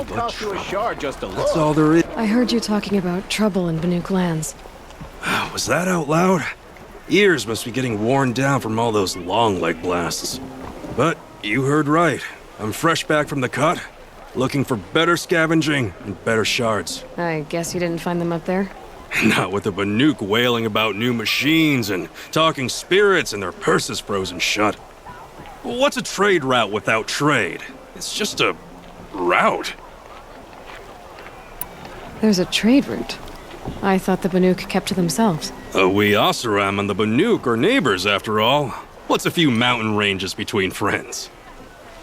won't cost you a shard just to look. That's all there is. I heard you talking about trouble in Banuk lands. Was that out loud? Ears must be getting worn down from all those long leg blasts. But you heard right. I'm fresh back from the cut, looking for better scavenging and better shards. I guess you didn't find them up there? Not with the Banuk wailing about new machines and talking spirits and their purses frozen shut. What's a trade route without trade? It's just a route. There's a trade route. I thought the Banuk kept to themselves. We Oseram and the Banuk are neighbors, after all. What's a few mountain ranges between friends?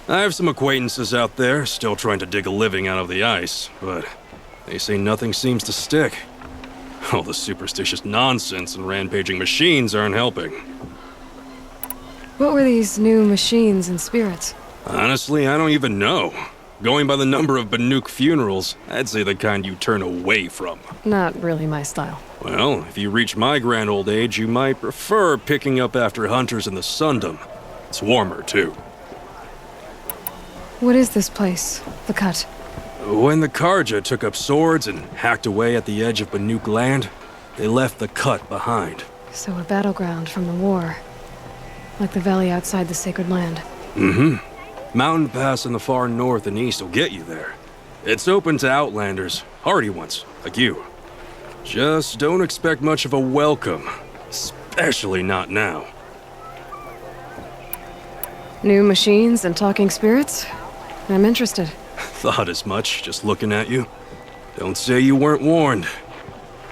I have some acquaintances out there, still trying to dig a living out of the ice, but they say nothing seems to stick. All the superstitious nonsense and rampaging machines aren't helping. What were these new machines and spirits? Honestly, I don't even know. Going by the number of Banuk funerals, I'd say the kind you turn away from. Not really my style. Well, if you reach my grand old age, you might prefer picking up after hunters in the Sundom. It's warmer, too. What is this place? The Cut? When the Karja took up swords and hacked away at the edge of Banuk land, they left the Cut behind. So a battleground from the war. Like the valley outside the Sacred Land. Mm-hmm. Mountain Pass in the far north and east will get you there. It's open to outlanders, hardy ones, like you. Just don't expect much of a welcome, especially not now. New machines and talking spirits? I'm interested. Thought as much, just looking at you. Don't say you weren't warned.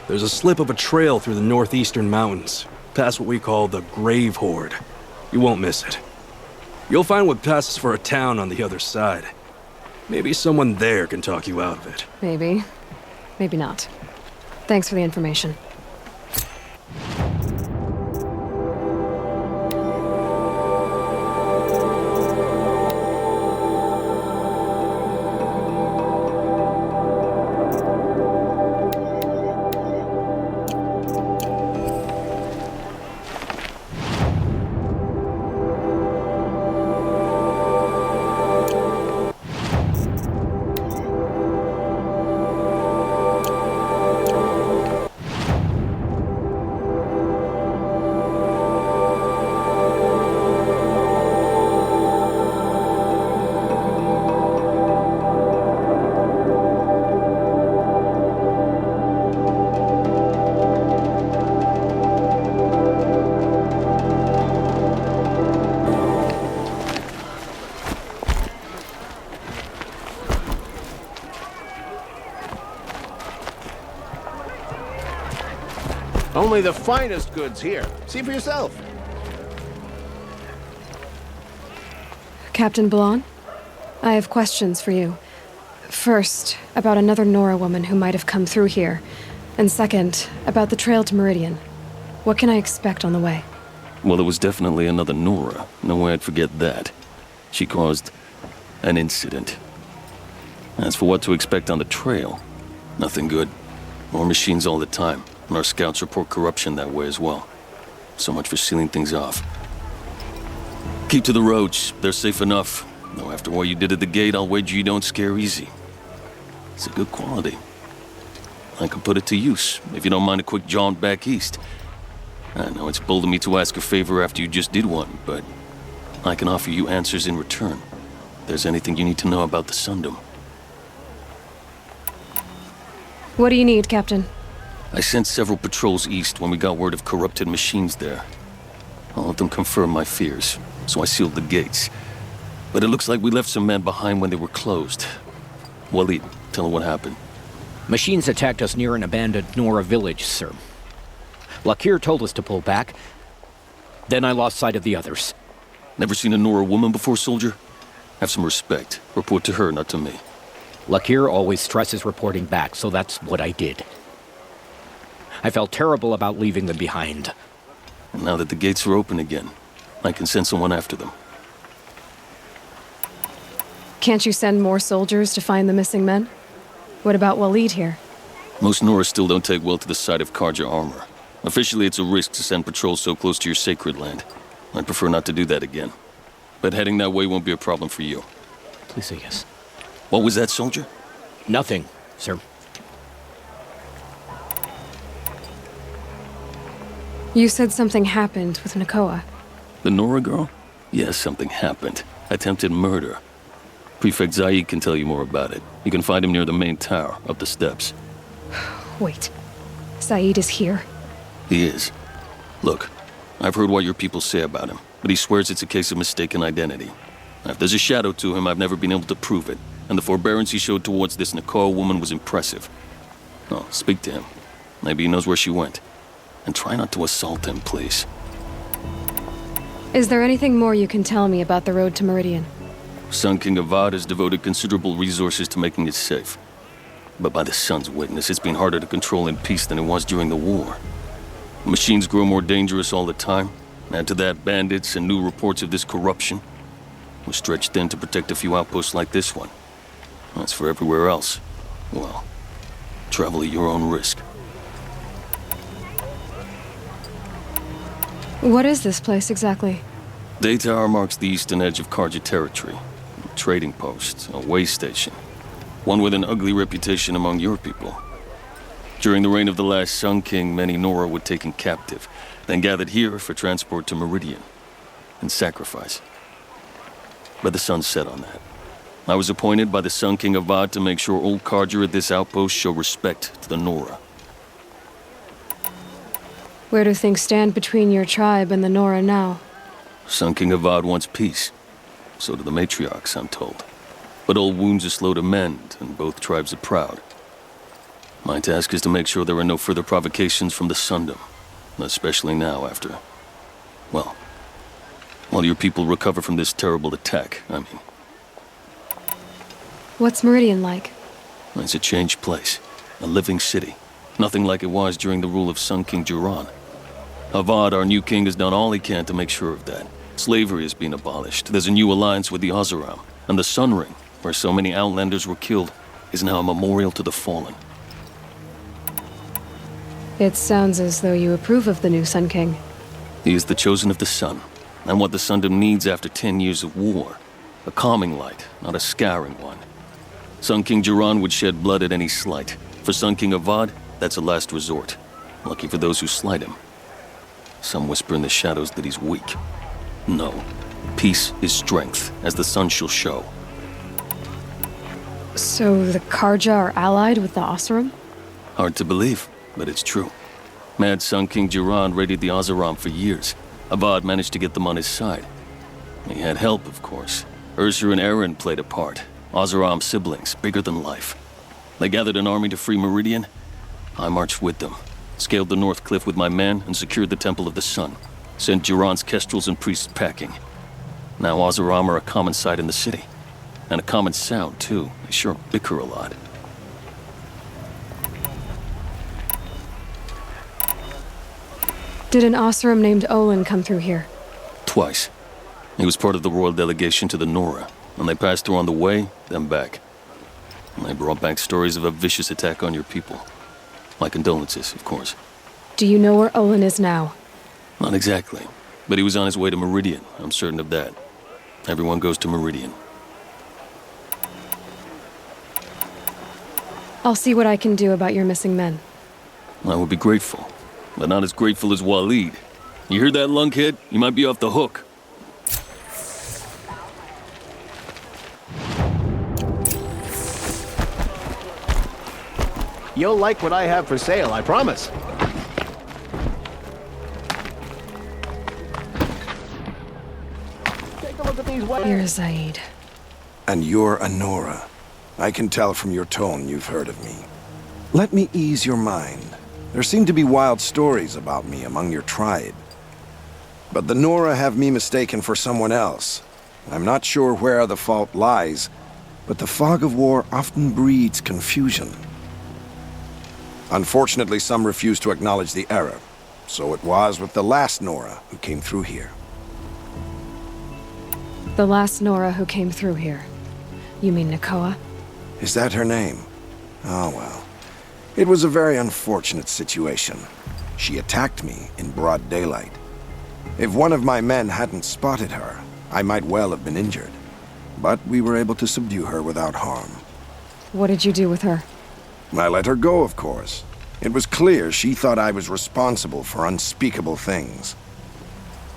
There's a slip of a trail through the northeastern mountains, past what we call the Grave Horde. You won't miss it. You'll find what passes for a town on the other side. Maybe someone there can talk you out of it. Maybe. Maybe not. Thanks for the information. Only the finest goods here. See for yourself. Captain Blanc, I have questions for you. First, about another Nora woman who might have come through here. And second, about the trail to Meridian. What can I expect on the way? Well, there was definitely another Nora. No way I'd forget that. She caused an incident. As for what to expect on the trail, nothing good. More machines all the time, and our scouts report corruption that way as well. So much for sealing things off. Keep to the roads, they're safe enough. Though after what you did at the gate, I'll wager you don't scare easy. It's a good quality. I could put it to use, if you don't mind a quick jaunt back east. I know it's bold of me to ask a favor after you just did one, but I can offer you answers in return. If there's anything you need to know about the Sundom. What do you need, Captain? I sent several patrols east when we got word of corrupted machines there. All of them confirmed my fears, so I sealed the gates. But it looks like we left some men behind when they were closed. Waleed, tell them what happened. Machines attacked us near an abandoned Nora village, sir. Lakir told us to pull back. Then I lost sight of the others. Never seen a Nora woman before, soldier? Have some respect. Report to her, not to me. Lakir always stresses reporting back, so that's what I did. I felt terrible about leaving them behind. And now that the gates are open again, I can send someone after them. Can't you send more soldiers to find the missing men? What about Waleed here? Most Nora still don't take well to the sight of Karja armor. Officially, it's a risk to send patrols so close to your sacred land. I'd prefer not to do that again. But heading that way won't be a problem for you. Please say yes. What was that, soldier? Nothing, sir. You said something happened with Nakoa. The Nora girl? Yes, something happened. Attempted murder. Prefect Zaid can tell you more about it. You can find him near the main tower, up the steps. Wait. Saeed is here? He is. Look, I've heard what your people say about him, but he swears it's a case of mistaken identity. Now, if there's a shadow to him, I've never been able to prove it, and the forbearance he showed towards this Nakoa woman was impressive. Oh, speak to him. Maybe he knows where she went. And try not to assault him, please. Is there anything more you can tell me about the road to Meridian? Sun King Avad has devoted considerable resources to making it safe. But by the Sun's witness, it's been harder to control in peace than it was during the war. Machines grow more dangerous all the time. Add to that bandits and new reports of this corruption. We're stretched thin to protect a few outposts like this one. As for everywhere else, well, travel at your own risk. What is this place exactly? Day Tower marks the eastern edge of Karja territory. A trading post, a way station. One with an ugly reputation among your people. During the reign of the last Sun King, many Nora were taken captive, then gathered here for transport to Meridian, and sacrifice. But the sun set on that. I was appointed by the Sun King Avad to make sure old Karja at this outpost show respect to the Nora. Where do things stand between your tribe and the Nora now? Sun King Avad wants peace. So do the matriarchs, I'm told. But old wounds are slow to mend, and both tribes are proud. My task is to make sure there are no further provocations from the Sundom. Especially now after... well, while your people recover from this terrible attack, I mean. What's Meridian like? It's a changed place. A living city. Nothing like it was during the rule of Sun King Jiran. Avad, our new king, has done all he can to make sure of that. Slavery has been abolished. There's a new alliance with the Oseram. And the Sun Ring, where so many Outlanders were killed, is now a memorial to the fallen. It sounds as though you approve of the new Sun King. He is the chosen of the sun, and what the Sundom needs after 10 years of war. A calming light, not a scouring one. Sun King Jiran would shed blood at any slight. For Sun King Avad, that's a last resort. Lucky for those who slight him. Some whisper in the shadows that he's weak. No. Peace is strength, as the sun shall show. So the Karja are allied with the Oseram? Hard to believe, but it's true. Mad Sun King Jiran raided the Oseram for years. Avad managed to get them on his side. He had help, of course. Ursur and Eren played a part. Oseram siblings, bigger than life. They gathered an army to free Meridian. I marched with them, scaled the North Cliff with my men, and secured the Temple of the Sun. Sent Jiran's kestrels and priests packing. Now Oseram are a common sight in the city. And a common sound, too. They sure bicker a lot. Did an Oseram named Olin come through here? Twice. He was part of the royal delegation to the Nora, and they passed through on the way, then back. And they brought back stories of a vicious attack on your people. My condolences, of course. Do you know where Olin is now? Not exactly, but he was on his way to Meridian, I'm certain of that. Everyone goes to Meridian. I'll see what I can do about your missing men. I would be grateful, but not as grateful as Waleed. You hear that, lunkhead? You might be off the hook. You'll like what I have for sale, I promise. Take a look at these You're Zaid. And you're a Nora. I can tell from your tone you've heard of me. Let me ease your mind. There seem to be wild stories about me among your tribe. But the Nora have me mistaken for someone else. I'm not sure where the fault lies, but the fog of war often breeds confusion. Unfortunately, some refuse to acknowledge the error. So it was with the last Nora who came through here. The last Nora who came through here. You mean Nakoa? Is that her name? Oh well. It was a very unfortunate situation. She attacked me in broad daylight. If one of my men hadn't spotted her, I might well have been injured. But we were able to subdue her without harm. What did you do with her? I let her go, of course. It was clear she thought I was responsible for unspeakable things.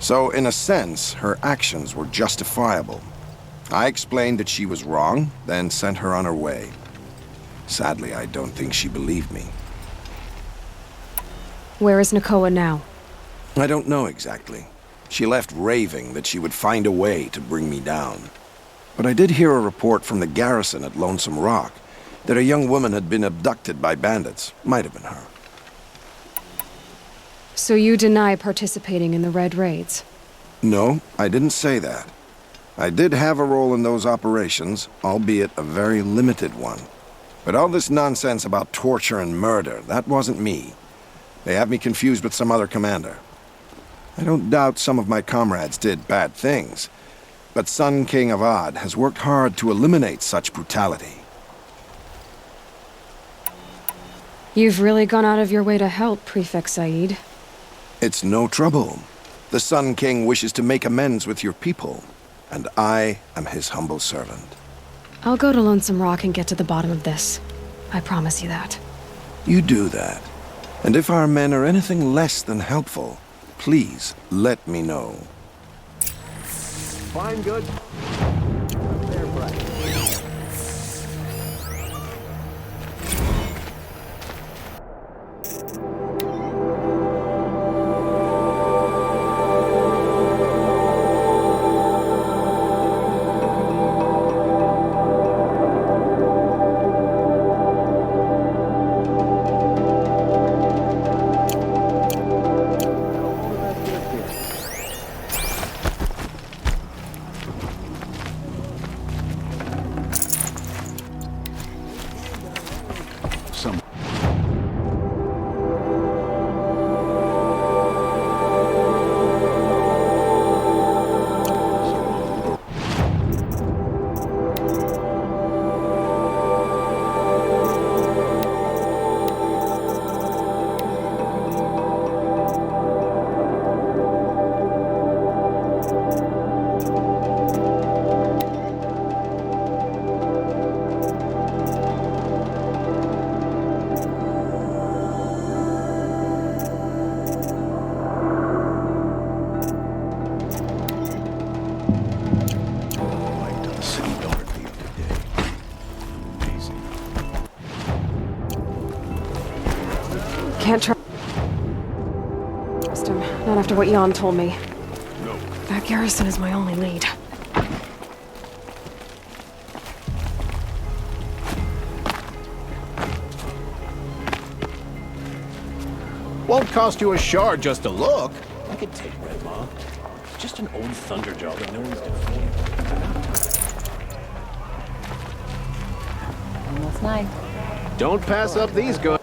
So, in a sense, her actions were justifiable. I explained that she was wrong, then sent her on her way. Sadly, I don't think she believed me. Where is Nakoa now? I don't know exactly. She left raving that she would find a way to bring me down. But I did hear a report from the garrison at Lonesome Rock that a young woman had been abducted by bandits. Might have been her. So you deny participating in the Red Raids? No, I didn't say that. I did have a role in those operations, albeit a very limited one. But all this nonsense about torture and murder, that wasn't me. They have me confused with some other commander. I don't doubt some of my comrades did bad things, but Sun King of Odd has worked hard to eliminate such brutality. You've really gone out of your way to help, Prefect Said. It's no trouble. The Sun King wishes to make amends with your people, and I am his humble servant. I'll go to Lonesome Rock and get to the bottom of this. I promise you that. You do that. And if our men are anything less than helpful, please let me know. Fine goods. Fair price. Can't trust him, not after what Jan told me. No. That garrison is my only lead. Won't cost you a shard just to look. I could take Red Maw. Just an old thunderjaw that no one's defeated. Almost 9. Don't pass up these goods.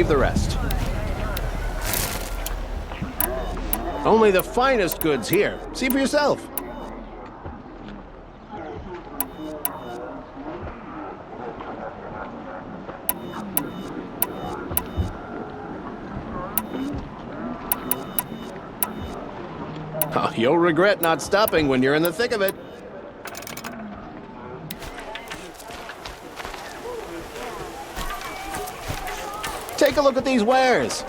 leave the rest. Only the finest goods here. See for yourself. Oh, you'll regret not stopping when you're in the thick of it. Take a look at these wares. I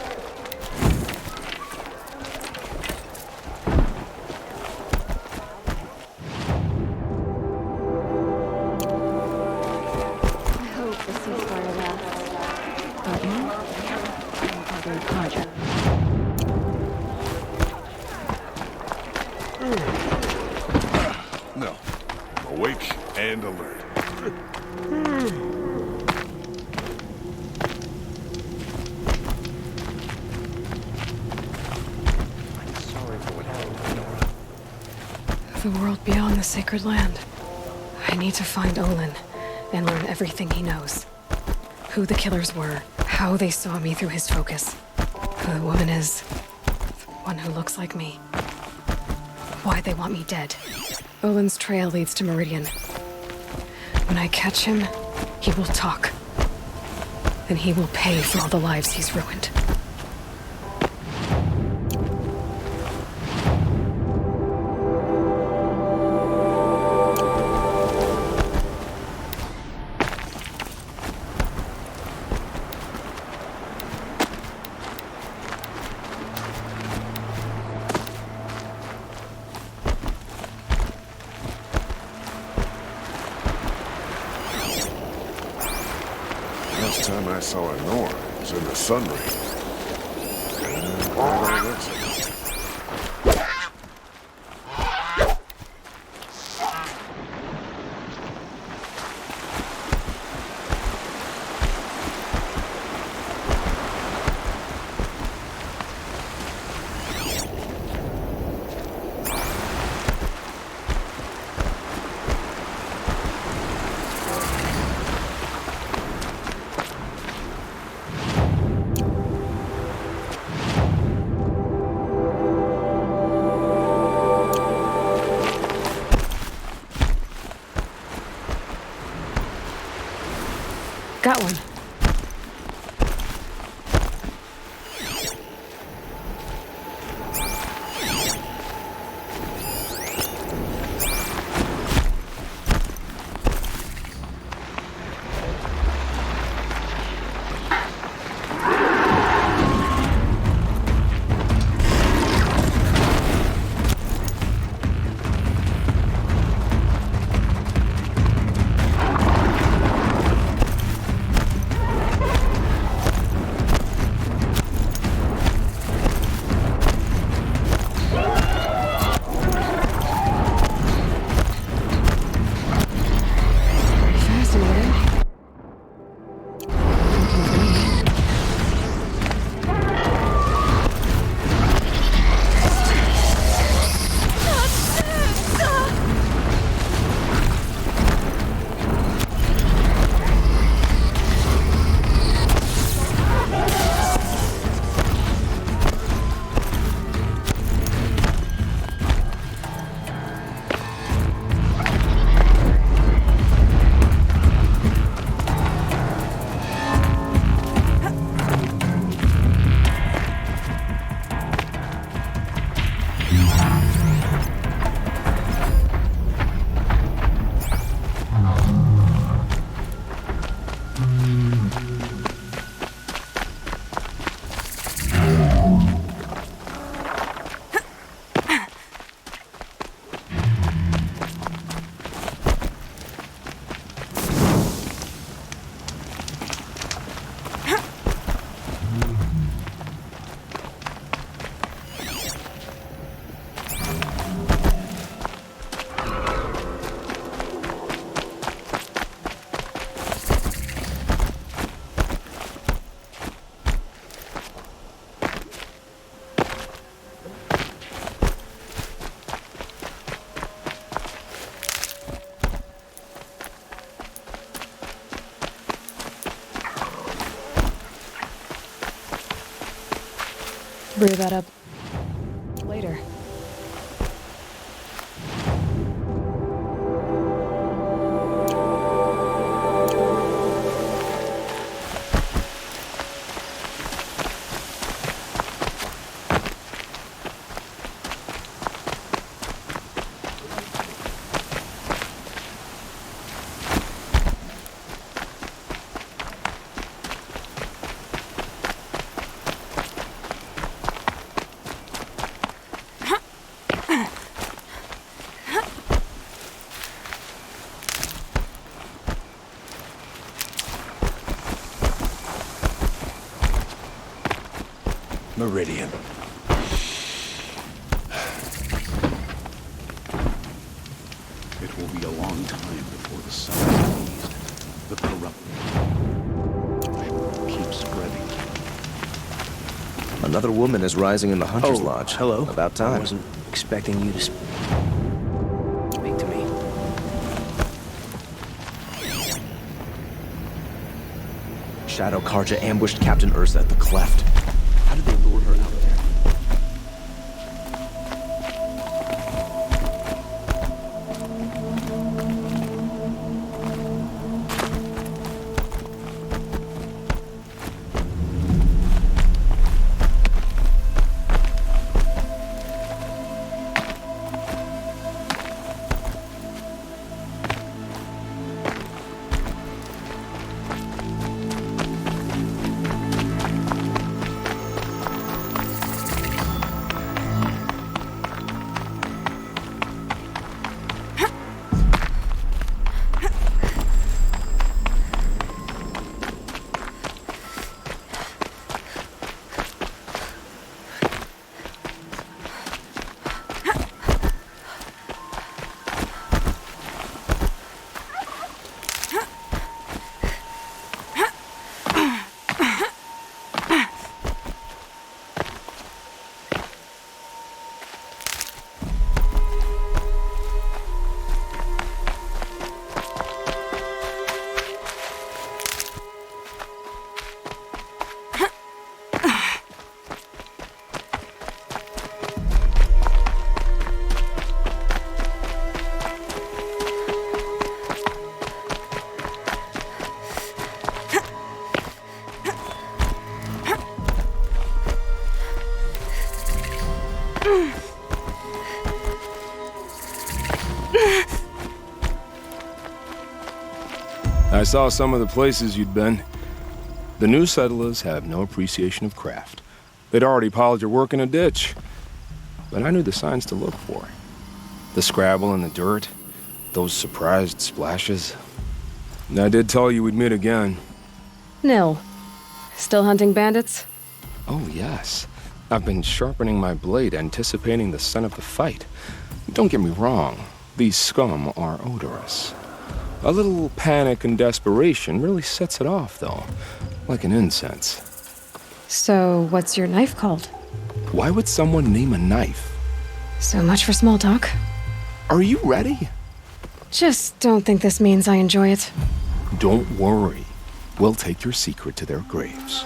hope the ceasefire lasts. But other project. No. Awake and alert. The world beyond the sacred land. I need to find Olin and learn everything he knows. Who the killers were, how they saw me through his focus, who the woman is, the one who looks like me, why they want me dead. Olin's trail leads to Meridian. When I catch him, he will talk. Then he will pay for all the lives he's ruined. Last time I saw a Nora was in the sun ray. Quite all this. Got one. Brew that up later. Meridian. It will be a long time before the sun is eased. The corruption will keep spreading. Another woman is rising in the Hunter's Lodge. Hello. About time. I wasn't expecting you to speak to me. Shadow Karja ambushed Captain Ursa at the cleft. How did they lure her out there? I saw some of the places you'd been. The new settlers have no appreciation of craft. They'd already piled your work in a ditch. But I knew the signs to look for. The scrabble in the dirt, those surprised splashes. And I did tell you we'd meet again. Nil. Still hunting bandits? Oh, yes. I've been sharpening my blade, anticipating the scent of the fight. Don't get me wrong, these scum are odorous. A little panic and desperation really sets it off, though, like an incense. So, what's your knife called? Why would someone name a knife? So much for small talk. Are you ready? Just don't think this means I enjoy it. Don't worry. We'll take your secret to their graves.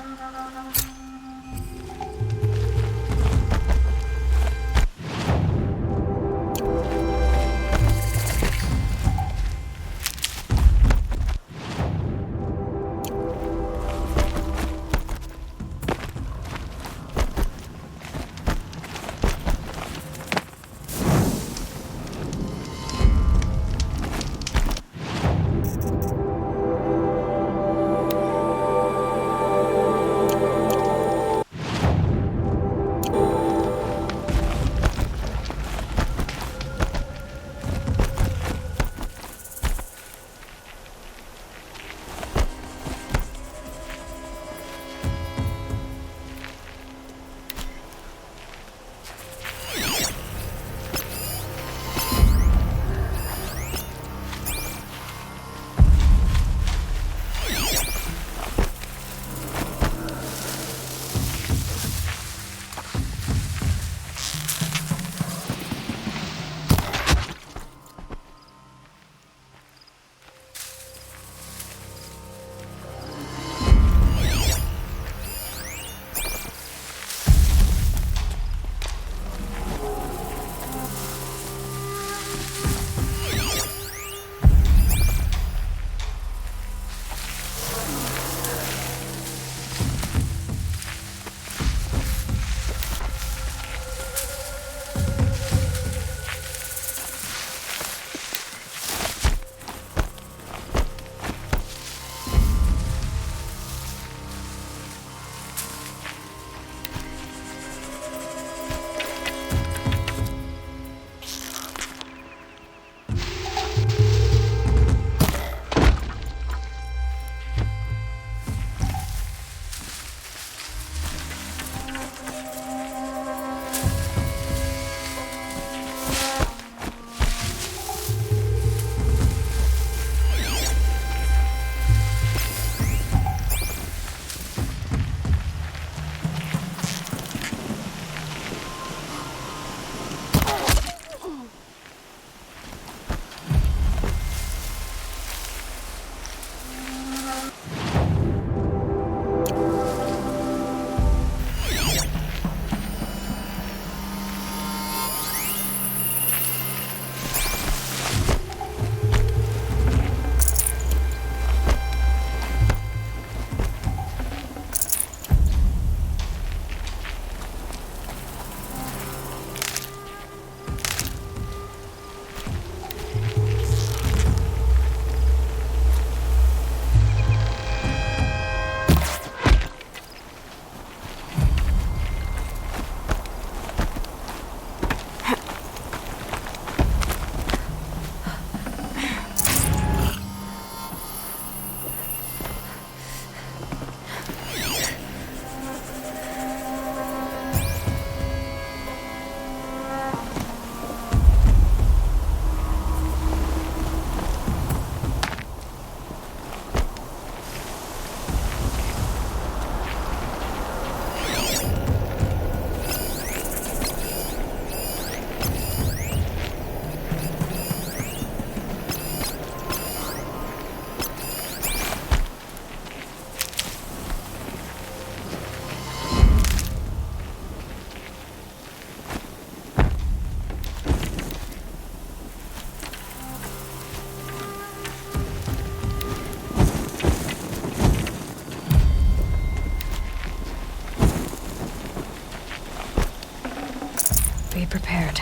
Be prepared.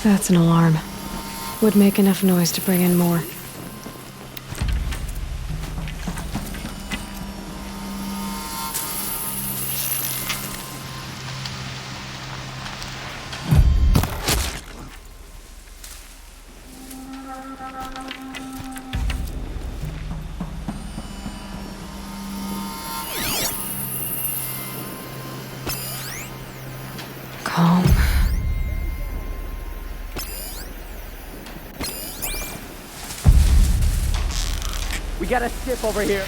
That's an alarm. Would make enough noise to bring in more. Calm. We got a stiff over here.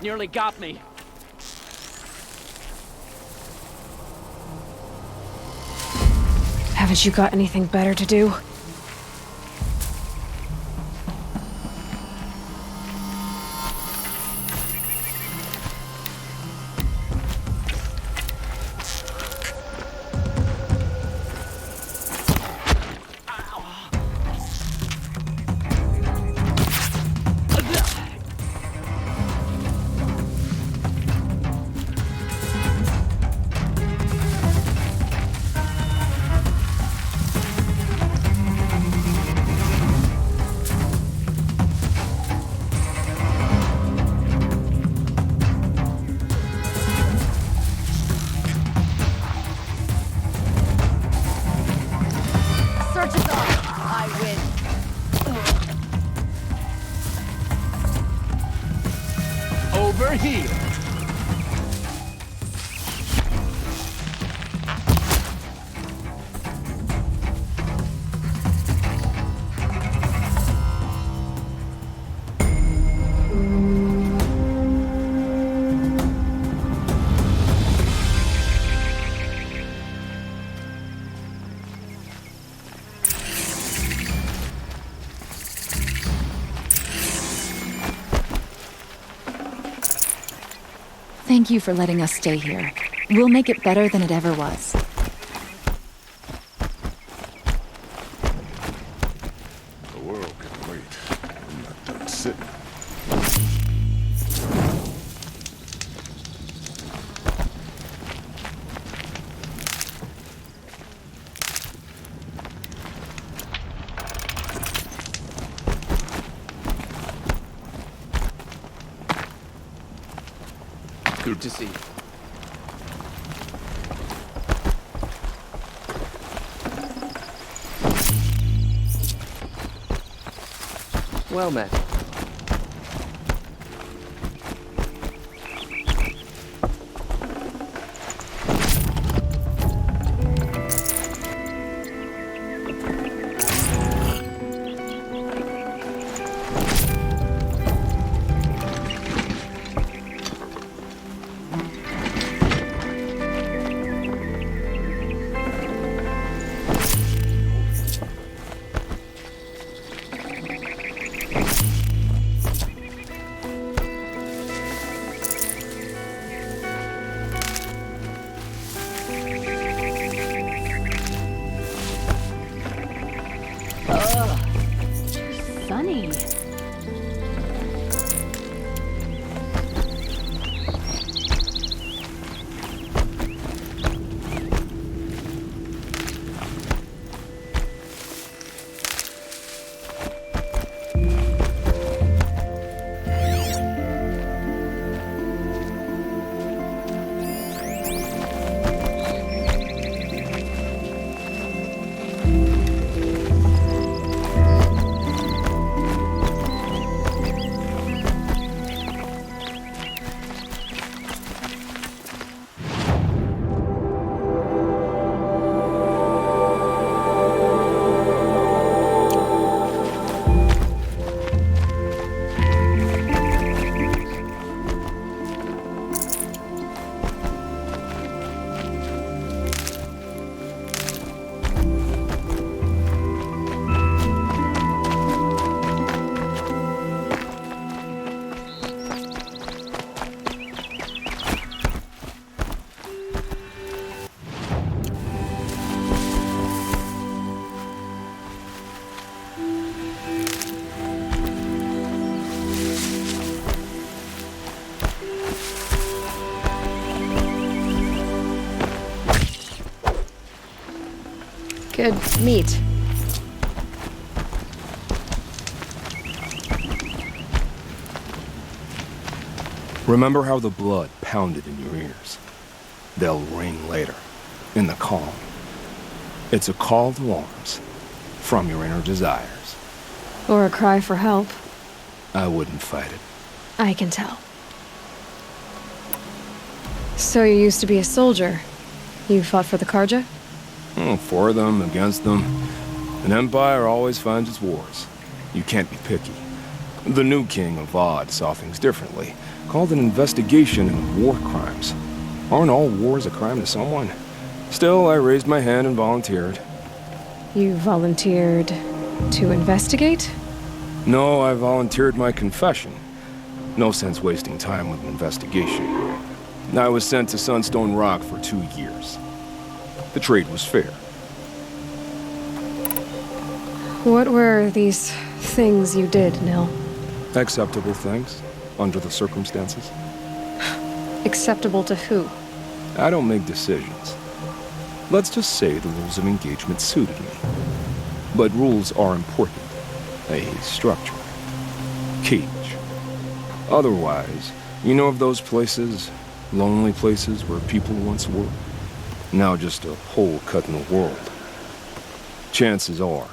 Nearly got me. Haven't you got anything better to do? here. Thank you for letting us stay here. We'll make it better than it ever was. The world can wait. I'm not done sitting. Good to see you. Well met. Sunny. Good meat. Remember how the blood pounded in your ears? They'll ring later, in the calm. It's a call to arms, from your inner desires. Or a cry for help. I wouldn't fight it. I can tell. So you used to be a soldier. You fought for the Karja? For them, against them. An empire always finds its wars. You can't be picky. The new king of Odd saw things differently. Called an investigation into war crimes. Aren't all wars a crime to someone? Still, I raised my hand and volunteered. You volunteered to investigate? No, I volunteered my confession. No sense wasting time with an investigation. I was sent to Sunstone Rock for 2 years. The trade was fair. What were these things you did, Nil? Acceptable things, under the circumstances. Acceptable to who? I don't make decisions. Let's just say the rules of engagement suited me. But rules are important. A structure. Cage. Otherwise, you know of those places, lonely places where people once were? Now just a hole cut in the world. Chances are,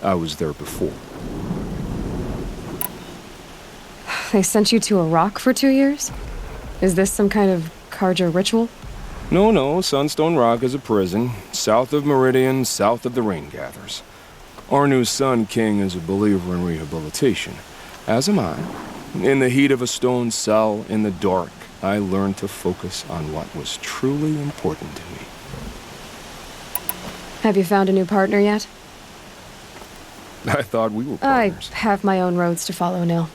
I was there before. They sent you to a rock for 2 years? Is this some kind of Karja ritual? No, Sunstone Rock is a prison, south of Meridian, south of the Rain Gathers. Our new Sun King is a believer in rehabilitation, as am I. In the heat of a stone cell, in the dark, I learned to focus on what was truly important to me. Have you found a new partner yet? I thought we were I partners. have my own roads to follow now.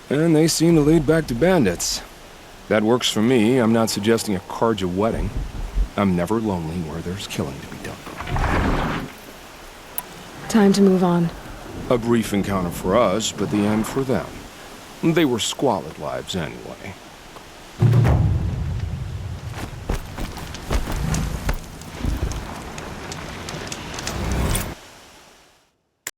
And they seem to lead back to bandits. That works for me. I'm not suggesting a Karja wedding. I'm never lonely where there's killing to be done. Time to move on. A brief encounter for us, but the end for them. They were squalid lives anyway.